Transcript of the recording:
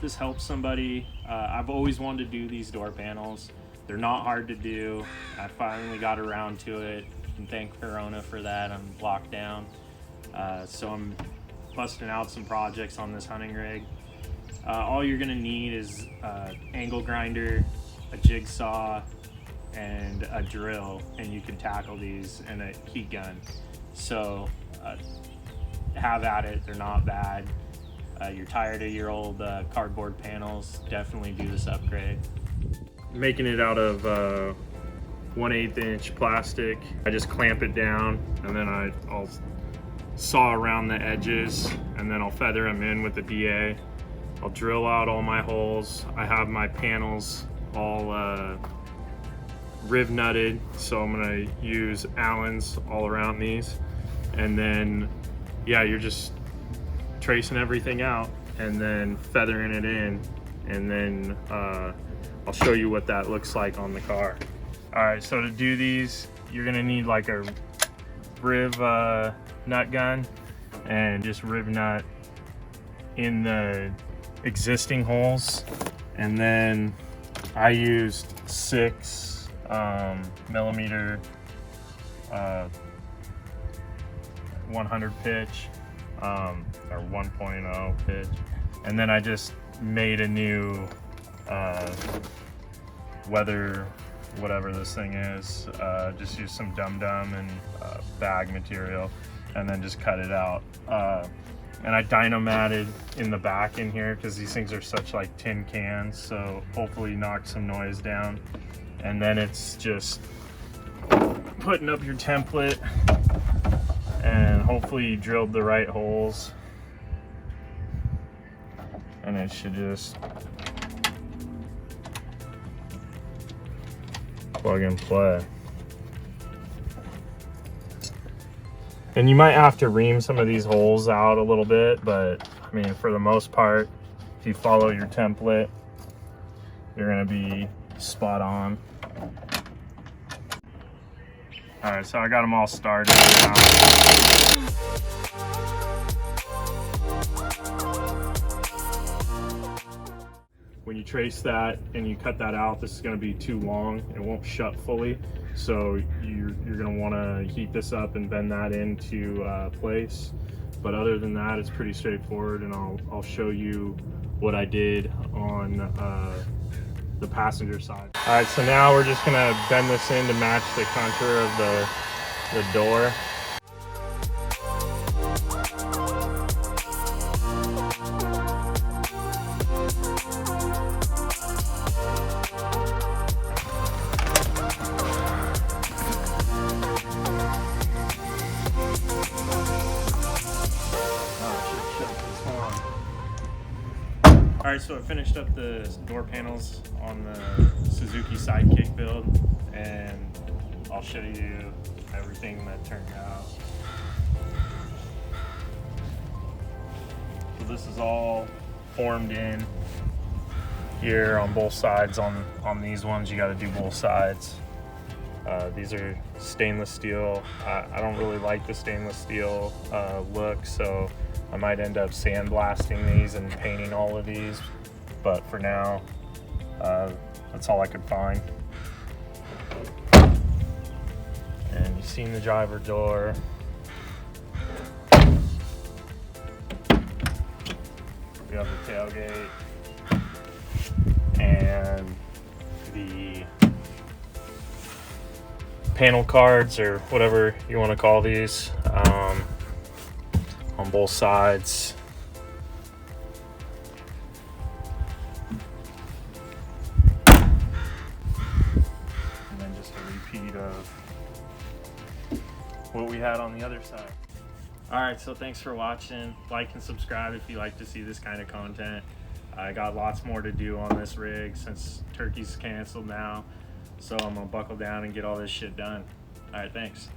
this helps somebody. I've always wanted to do these door panels. They're not hard to do. I finally got around to it, and thank Corona for that. I'm locked down. So I'm busting out some projects on this hunting rig. All you're gonna need is angle grinder, a jigsaw, and a drill, and you can tackle these, and a heat gun. So have at it, they're not bad. You're tired of your old cardboard panels, definitely do this upgrade. Making it out of 1/8 inch plastic. I just clamp it down, and then I'll saw around the edges, and then I'll feather them in with the DA. I'll drill out all my holes. I have my panels all riv nutted, so I'm gonna use Allens all around these. And then, yeah, you're just tracing everything out and then feathering it in, and then I'll show you what that looks like on the car. All right, so to do these, you're gonna need like a riv nut gun, and just riv nut in the existing holes. And then I used 6 millimeter 100 pitch or 1.0 pitch, and then I just made a new weather, whatever this thing is, just use some dum-dum and bag material, and then just cut it out. And I dynamatted in the back in here because these things are such like tin cans, so hopefully knock some noise down. And then it's just putting up your template, and hopefully you drilled the right holes, and it should just plug and play. And you might have to ream some of these holes out a little bit, but I mean, for the most part, if you follow your template, you're gonna be spot on. All right, so I got them all started now. When you trace that and you cut that out, this is going to be too long. It won't shut fully, so you're going to want to heat this up and bend that into place. But other than that, it's pretty straightforward, and I'll show you what I did on the passenger side. All right, so now we're just going to bend this in to match the contour of the door. All right, so I finished up the door panels on the Suzuki Sidekick build, and I'll show you everything that turned out. So this is all formed in here on both sides. On these ones, you got to do both sides. These are stainless steel. I don't really like the stainless steel look, so I might end up sandblasting these and painting all of these, but for now, that's all I could find. And you've seen the driver door. We have the tailgate and the panel cards, or whatever you want to call these, on both sides. And then just a repeat of what we had on the other side. All right, so thanks for watching. Like and subscribe if you like to see this kind of content. I got lots more to do on this rig since turkey's canceled now, so I'm gonna buckle down and get all this shit done. All right, thanks.